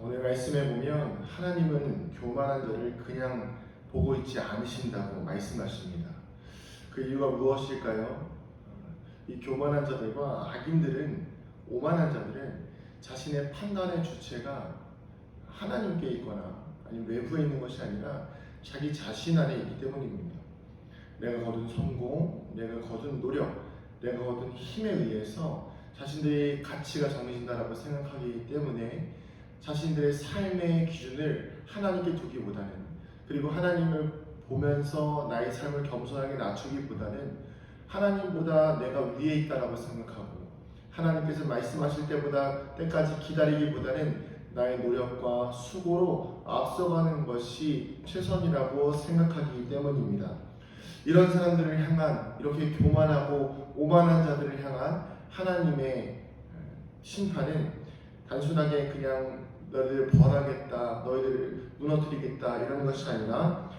오늘 말씀에 보면 하나님은 교만한 자를 그냥 보고 있지 않으신다고 말씀하십니다. 그 이유가 무엇일까요? 이 교만한 자들과 악인들은, 오만한 자들은 자신의 판단의 주체가 하나님께 있거나 아니면 외부에 있는 것이 아니라 자기 자신 안에 있기 때문입니다. 내가 거둔 성공, 내가 거둔 노력, 내가 거둔 힘에 의해서 자신들의 가치가 정해진다라고 생각하기 때문에 자신들의 삶의 기준을 하나님께 두기보다는, 그리고 하나님을 보면서 나의 삶을 겸손하게 낮추기보다는 하나님보다 내가 위에 있다라고 생각하고 하나님께서 말씀하실 때까지 기다리기보다는 나의 노력과 수고로 앞서가는 것이 최선이라고 생각하기 때문입니다. 이런 사람들을 향한, 이렇게 교만하고 오만한 자들을 향한 하나님의 심판은 단순하게 그냥 너희들을 벌하겠다, 너희들을 무너뜨리겠다 이런 것이 아니라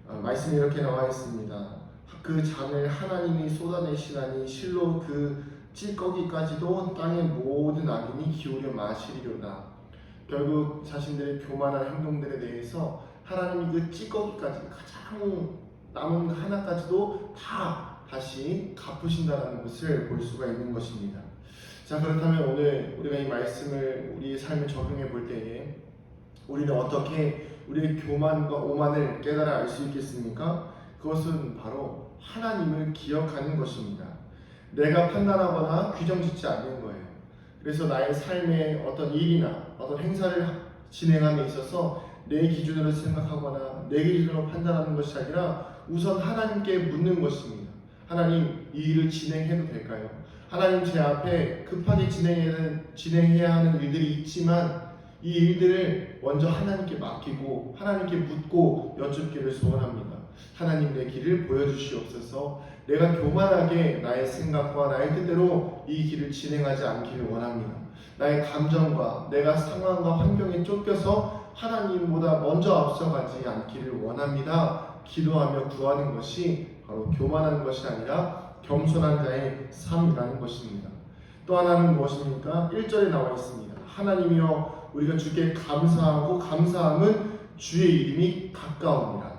말씀이 이렇게 나와 있습니다. 그 잔을 하나님이 쏟아내시나니 실로 그 찌꺼기까지도 땅의 모든 악인이 기울여 마시리로다. 결국 자신들의 교만한 행동들에 대해서 하나님이 그 찌꺼기까지, 가장 남은 하나까지도 다 다시 갚으신다는 것을 볼 수가 있는 것입니다. 자, 그렇다면 오늘 우리가 이 말씀을 우리의 삶에 적용해 볼 때에 우리는 어떻게 우리의 교만과 오만을 깨달아 알 수 있겠습니까? 그것은 바로 하나님을 기억하는 것입니다. 내가 판단하거나 규정짓지 않는 거예요. 그래서 나의 삶의 어떤 일이나 어떤 행사를 진행함에 있어서 내 기준으로 생각하거나 내 기준으로 판단하는 것이 아니라 우선 하나님께 묻는 것입니다. 하나님, 이 일을 진행해도 될까요? 하나님, 제 앞에 급하게 진행해야 하는 일들이 있지만 이 일들을 먼저 하나님께 맡기고 하나님께 묻고 여쭙기를 소원합니다. 하나님, 내 길을 보여주시옵소서. 내가 교만하게 나의 생각과 나의 뜻대로 이 길을 진행하지 않기를 원합니다. 나의 감정과 내가 상황과 환경에 쫓겨서 하나님보다 먼저 앞서가지 않기를 원합니다. 기도하며 구하는 것이 바로 교만한 것이 아니라 겸손한 자의 삶이라는 것입니다. 또 하나는 무엇입니까? 1절에 나와 있습니다. 하나님이여, 우리가 주께 감사하고 감사함은 주의 이름이 가까웁니다.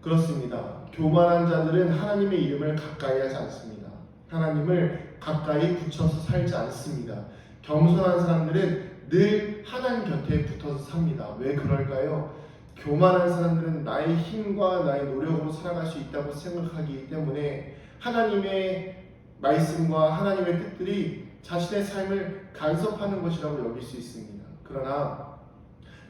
그렇습니다. 교만한 자들은 하나님의 이름을 가까이 하지 않습니다. 하나님을 가까이 붙여서 살지 않습니다. 겸손한 사람들은 늘 하나님 곁에 붙어서 삽니다. 왜 그럴까요? 교만한 사람들은 나의 힘과 나의 노력으로 살아갈 수 있다고 생각하기 때문에 하나님의 말씀과 하나님의 뜻들이 자신의 삶을 간섭하는 것이라고 여길 수 있습니다. 그러나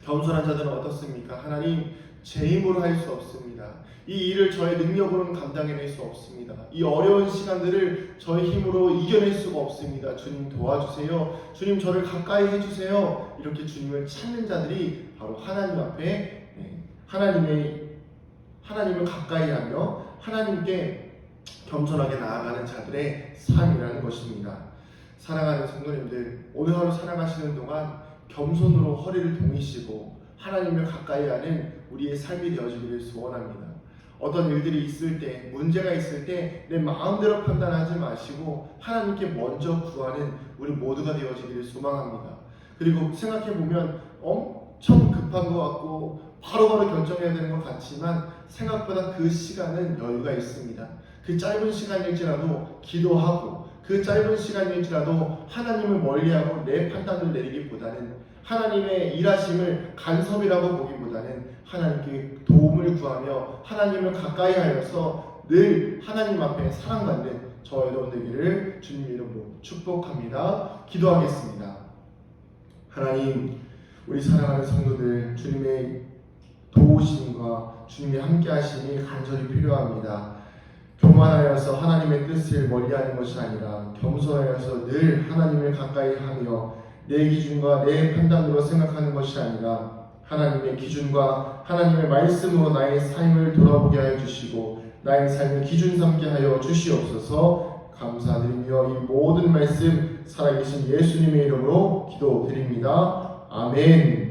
겸손한 자들은 어떻습니까? 하나님, 제 힘으로 할 수 없습니다. 이 일을 저의 능력으로는 감당해낼 수 없습니다. 이 어려운 시간들을 저의 힘으로 이겨낼 수가 없습니다. 주님, 도와주세요. 주님, 저를 가까이 해주세요. 이렇게 주님을 찾는 자들이 바로 하나님 앞에 하나님을 가까이 하며 하나님께 겸손하게 나아가는 자들의 삶이라는 것입니다. 사랑하는 성도님들, 오늘 하루 살아가시는 동안 겸손으로 허리를 동이시고 하나님을 가까이 하는 우리의 삶이 되어지기를 소원합니다. 어떤 일들이 있을 때, 문제가 있을 때 내 마음대로 판단하지 마시고 하나님께 먼저 구하는 우리 모두가 되어지기를 소망합니다. 그리고 생각해보면 엄청 급한 것 같고 바로바로 결정해야 되는 것 같지만 생각보다 그 시간은 여유가 있습니다. 그 짧은 시간일지라도 기도하고 그 짧은 시간일지라도 하나님을 멀리하고 내 판단을 내리기보다는 하나님의 일하심을 간섭이라고 보기보다는 하나님께 도움을 구하며 하나님을 가까이 하여서 늘 하나님 앞에 사랑받는 저와 여러분 되기를 주님 이름으로 축복합니다. 기도하겠습니다. 하나님, 우리 사랑하는 성도들, 주님의 도우심과 주님의 함께하심이 간절히 필요합니다. 교만하여서 하나님의 뜻을 멀리하는 것이 아니라 겸손하여서 늘 하나님을 가까이 하며 내 기준과 내 판단으로 생각하는 것이 아니라 하나님의 기준과 하나님의 말씀으로 나의 삶을 돌아보게 하여 주시고 나의 삶을 기준 삼게 하여 주시옵소서. 감사드리며 이 모든 말씀 살아계신 예수님의 이름으로 기도드립니다. 아멘.